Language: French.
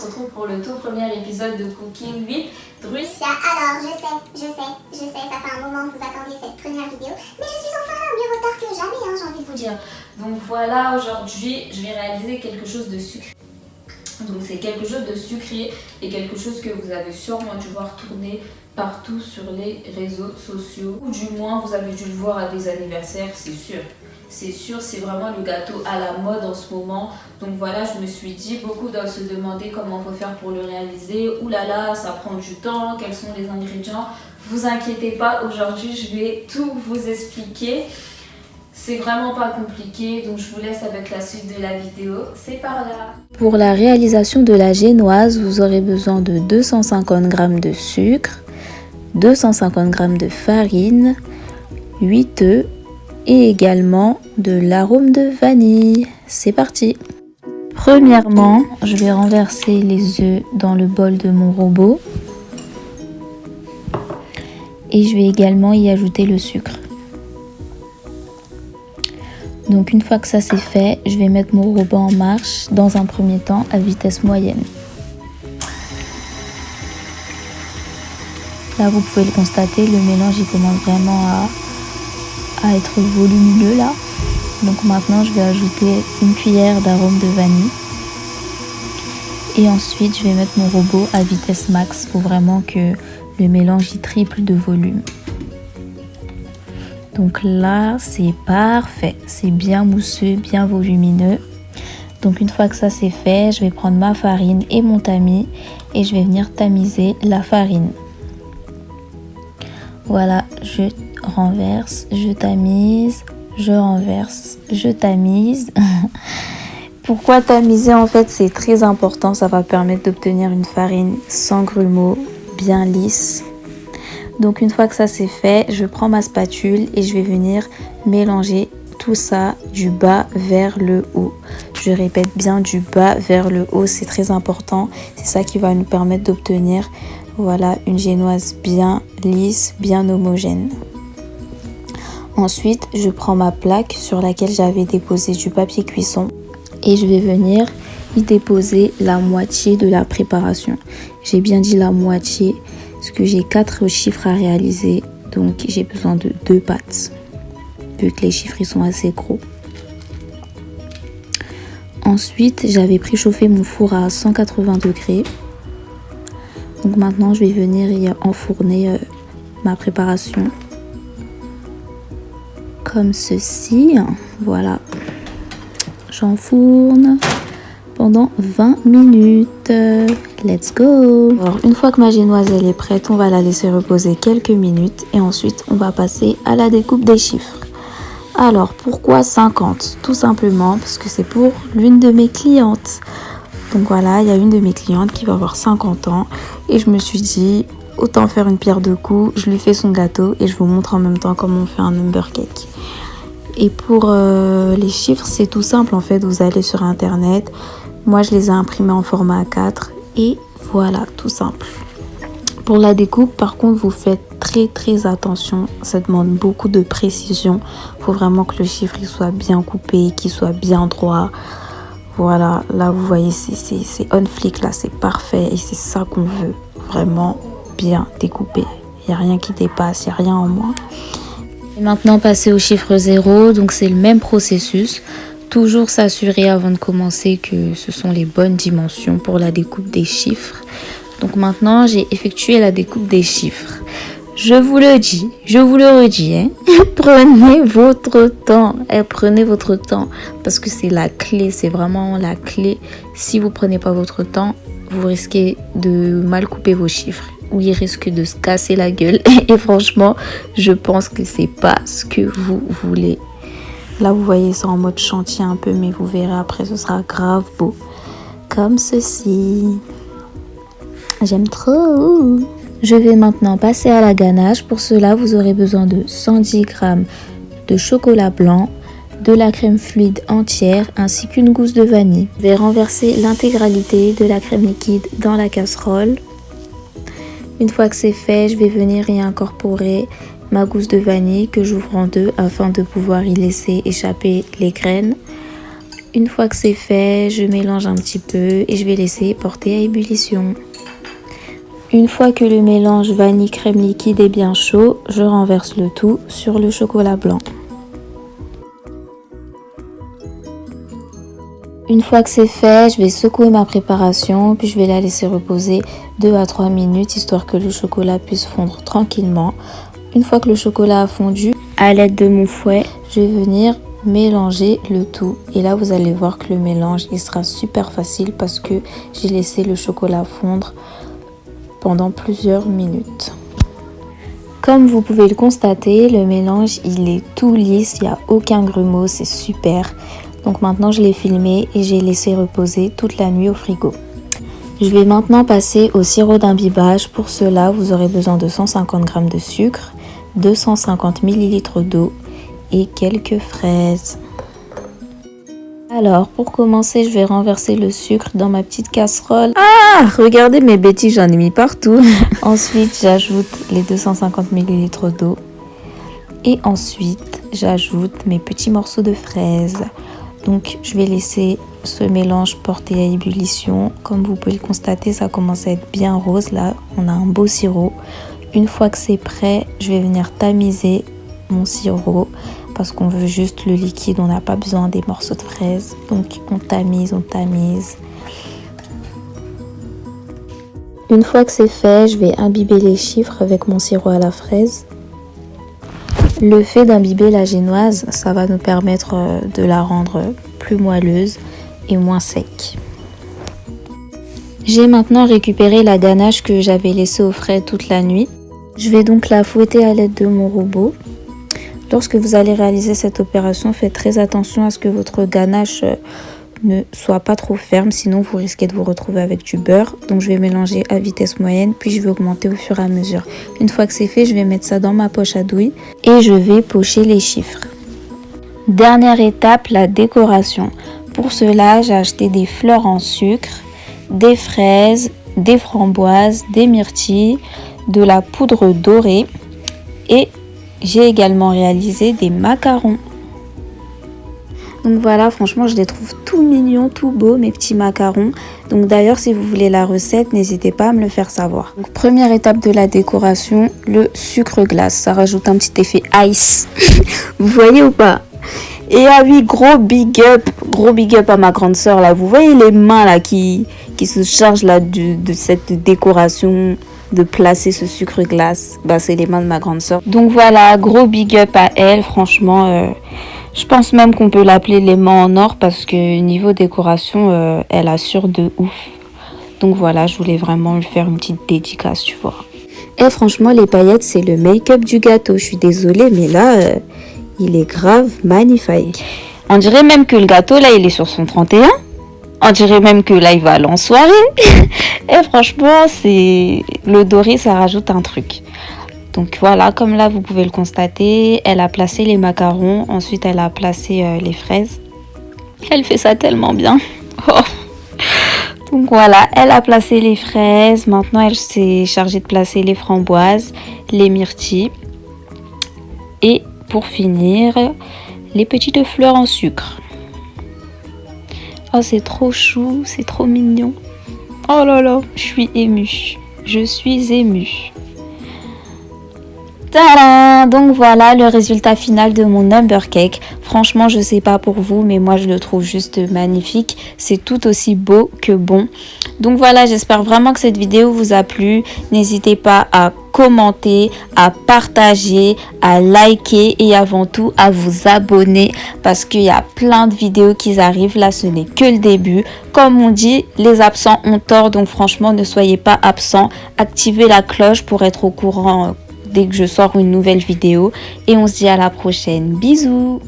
se retrouve pour le tout premier épisode de Cooking with Drussia. Alors, je sais, ça fait un moment que vous attendez cette première vidéo, mais je suis enfin là, mieux retard que jamais, hein, j'ai envie de vous dire. Donc voilà, aujourd'hui, je vais réaliser quelque chose de sucré. Donc c'est quelque chose de sucré et quelque chose que vous avez sûrement dû voir tourner partout sur les réseaux sociaux. Ou du moins, vous avez dû le voir à des anniversaires, c'est sûr. C'est sûr, c'est vraiment le gâteau à la mode en ce moment. Donc voilà, je me suis dit, beaucoup doivent se demander comment on peut faire pour le réaliser. Ouh là là, ça prend du temps, quels sont les ingrédients. Vous inquiétez pas, aujourd'hui je vais tout vous expliquer. C'est vraiment pas compliqué, donc je vous laisse avec la suite de la vidéo. C'est par là. Pour la réalisation de la génoise, vous aurez besoin de 250 g de sucre, 250 g de farine, 8 œufs et également de l'arôme de vanille. C'est parti! Premièrement, je vais renverser les œufs dans le bol de mon robot et je vais également y ajouter le sucre. Donc une fois que ça c'est fait, je vais mettre mon robot en marche dans un premier temps à vitesse moyenne. Là vous pouvez le constater, le mélange il commence vraiment à être volumineux là. Donc maintenant je vais ajouter une cuillère d'arôme de vanille. Et ensuite je vais mettre mon robot à vitesse max pour vraiment que le mélange y triple de volume. Donc là, c'est parfait. C'est bien mousseux, bien volumineux. Donc une fois que ça c'est fait, je vais prendre ma farine et mon tamis et je vais venir tamiser la farine. Voilà, je renverse, je tamise, je renverse, je tamise. Pourquoi tamiser? En fait, c'est très important. Ça va permettre d'obtenir une farine sans grumeaux, bien lisse. Donc une fois que ça c'est fait, je prends ma spatule et je vais venir mélanger tout ça du bas vers le haut. Je répète bien du bas vers le haut, c'est très important. C'est ça qui va nous permettre d'obtenir voilà, une génoise bien lisse, bien homogène. Ensuite, je prends ma plaque sur laquelle j'avais déposé du papier cuisson et je vais venir y déposer la moitié de la préparation. J'ai bien dit la moitié. Parce que j'ai 4 chiffres à réaliser, donc j'ai besoin de 2 pâtes, vu que les chiffres ils sont assez gros. Ensuite, j'avais préchauffé mon four à 180 degrés. Donc maintenant, je vais venir y enfourner ma préparation. Comme ceci, voilà. J'enfourne pendant 20 minutes. Let's go! Alors, une fois que ma génoise elle est prête, on va la laisser reposer quelques minutes et ensuite on va passer à la découpe des chiffres. Alors, pourquoi 50? Tout simplement parce que c'est pour l'une de mes clientes. Donc voilà, il y a une de mes clientes qui va avoir 50 ans et je me suis dit, autant faire une pierre deux coups, je lui fais son gâteau et je vous montre en même temps comment on fait un number cake. Et pour les chiffres, c'est tout simple en fait, vous allez sur internet. Moi, je les ai imprimés en format A4 et voilà, tout simple. Pour la découpe, par contre, vous faites très attention. Ça demande beaucoup de précision. Il faut vraiment que le chiffre il soit bien coupé, qu'il soit bien droit. Voilà, là, vous voyez, c'est on flic, là, c'est parfait. Et c'est ça qu'on veut, vraiment bien découpé. Il n'y a rien qui dépasse, il n'y a rien en moins. Et maintenant, passer au chiffre 0. Donc, c'est le même processus. Toujours s'assurer avant de commencer que ce sont les bonnes dimensions pour la découpe des chiffres. Donc maintenant, j'ai effectué la découpe des chiffres. Je vous le dis, je vous le redis, hein. Prenez votre temps. Prenez votre temps parce que c'est la clé, c'est vraiment la clé. Si vous ne prenez pas votre temps, vous risquez de mal couper vos chiffres ou il risque de se casser la gueule. Et franchement, je pense que c'est pas ce que vous voulez. Là, vous voyez ça en mode chantier un peu, mais vous verrez après, ce sera grave beau. Comme ceci. J'aime trop. Je vais maintenant passer à la ganache. Pour cela, vous aurez besoin de 110 g de chocolat blanc, de la crème fluide entière, ainsi qu'une gousse de vanille. Je vais renverser l'intégralité de la crème liquide dans la casserole. Une fois que c'est fait, je vais venir y incorporer ma gousse de vanille que j'ouvre en deux afin de pouvoir y laisser échapper les graines. Une fois que c'est fait, je mélange un petit peu et je vais laisser porter à ébullition. Une fois que le mélange vanille crème liquide est bien chaud, je renverse le tout sur le chocolat blanc. Une fois que c'est fait, je vais secouer ma préparation, puis je vais la laisser reposer 2 à 3 minutes, histoire que le chocolat puisse fondre tranquillement. Une fois que le chocolat a fondu, à l'aide de mon fouet, je vais venir mélanger le tout. Et là, vous allez voir que le mélange, il sera super facile parce que j'ai laissé le chocolat fondre pendant plusieurs minutes. Comme vous pouvez le constater, le mélange, il est tout lisse, il n'y a aucun grumeau, c'est super. Donc maintenant je l'ai filmé et j'ai laissé reposer toute la nuit au frigo. Je vais maintenant passer au sirop d'imbibage. Pour cela, vous aurez besoin de 150 g de sucre, 250 ml d'eau et quelques fraises. Alors pour commencer, je vais renverser le sucre dans ma petite casserole. Ah, regardez mes bêtises, j'en ai mis partout. Ensuite, j'ajoute les 250 ml d'eau et ensuite j'ajoute mes petits morceaux de fraises. Donc je vais laisser ce mélange porter à ébullition. Comme vous pouvez le constater, ça commence à être bien rose. Là, on a un beau sirop. Une fois que c'est prêt, je vais venir tamiser mon sirop parce qu'on veut juste le liquide. On n'a pas besoin des morceaux de fraises. Donc on tamise, on tamise. Une fois que c'est fait, je vais imbiber les chiffres avec mon sirop à la fraise. Le fait d'imbiber la génoise, ça va nous permettre de la rendre plus moelleuse et moins sec. J'ai maintenant récupéré la ganache que j'avais laissée au frais toute la nuit. Je vais donc la fouetter à l'aide de mon robot. Lorsque vous allez réaliser cette opération, faites très attention à ce que votre ganache ne soit pas trop ferme, sinon vous risquez de vous retrouver avec du beurre. Donc je vais mélanger à vitesse moyenne, puis je vais augmenter au fur et à mesure. Une fois que c'est fait, je vais mettre ça dans ma poche à douille et je vais pocher les chiffres. Dernière étape, la décoration. Pour cela, j'ai acheté des fleurs en sucre, des fraises, des framboises, des myrtilles, de la poudre dorée et j'ai également réalisé des macarons. Donc voilà, franchement, je les trouve tout mignons, tout beaux, mes petits macarons. Donc d'ailleurs, si vous voulez la recette, n'hésitez pas à me le faire savoir. Donc première étape de la décoration, le sucre glace. Ça rajoute un petit effet ice. Vous voyez ou pas? Et ah oui, gros big up à ma grande sœur là. Vous voyez les mains là qui se chargent là de cette décoration, de placer ce sucre glace. Bah c'est les mains de ma grande sœur. Donc voilà, gros big up à elle, franchement. Je pense même qu'on peut l'appeler les mains en or parce que niveau décoration, elle assure de ouf. Donc voilà, je voulais vraiment lui faire une petite dédicace, tu vois. Et franchement, les paillettes, c'est le make-up du gâteau. Je suis désolée, mais là, il est grave magnifique. On dirait même que le gâteau, là, il est sur son 31. On dirait même que là, il va aller en soirée. Et franchement, c'est le doré, ça rajoute un truc. Donc voilà, comme là vous pouvez le constater, elle a placé les macarons, ensuite elle a placé les fraises. Elle fait ça tellement bien. Oh. Donc voilà, elle a placé les fraises, maintenant elle s'est chargée de placer les framboises, les myrtilles. Et pour finir, les petites fleurs en sucre. Oh c'est trop chou, c'est trop mignon. Oh là là, je suis émue, je suis émue. Tadam! Donc voilà le résultat final de mon number cake. Franchement, je sais pas pour vous, mais moi je le trouve juste magnifique. C'est tout aussi beau que bon. Donc voilà, j'espère vraiment que cette vidéo vous a plu. N'hésitez pas à commenter, à partager, à liker et avant tout à vous abonner parce qu'il y a plein de vidéos qui arrivent. Là, ce n'est que le début. Comme on dit, les absents ont tort. Donc franchement, ne soyez pas absents. Activez la cloche pour être au courant dès que je sors une nouvelle vidéo et on se dit à la prochaine. Bisous!